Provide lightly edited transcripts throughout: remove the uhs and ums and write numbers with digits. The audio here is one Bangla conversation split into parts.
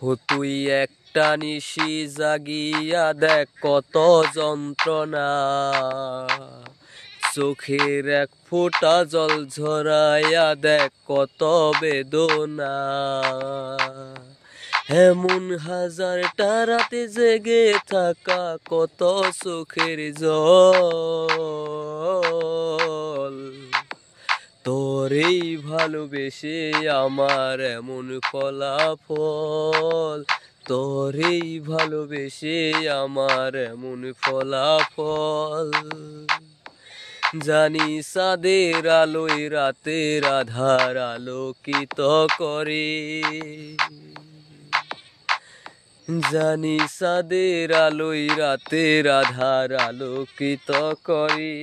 তুই একটা নিশি জাগিয়া দেখ কত যন্ত্রণা, চোখের এক ফোঁটা জল ঝরাইয়া দেখ কত বেদনা। এমন হাজারটা রাতে জেগে থাকা কত চোখের জল, তোরেই ভালোবেসে আমার এমন ফলাফল, তোরেই ভালোবেসে আমার এমন ফলাফল। জানি চাঁদের আলোয় রাতের আধার আলোকিত করে, জানি চাঁদের আলোয় রাতের আধার আলোকিত করে।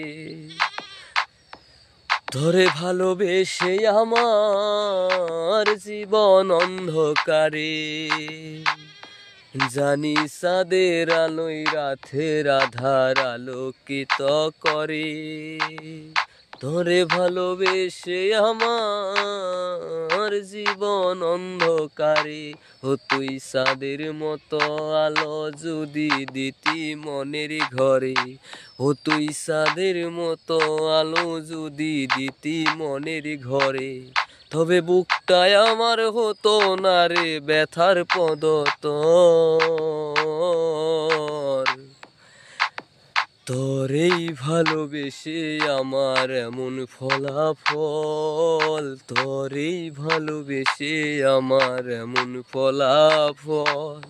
তোরে ভালোবেসে আমার জীবন অন্ধকারে, জানি চাঁদের আলোয় রাতের আধার আলোকিত করে। তোরে ভালোবেসে আমার জীবন অন্ধকারে, তুই চাঁদের মতো আলো যদি দিতি মনের ঘরে, তুই চাঁদের মতো আলো যদি দিতি মনের ঘরে, তবে বুকটায় আমার হতো না রে ব্যথার পদতল। তোরেই ভালোবেসে আমার এমন ফলাফল, তোরেই ভালোবেসে আমার এমন ফলাফল।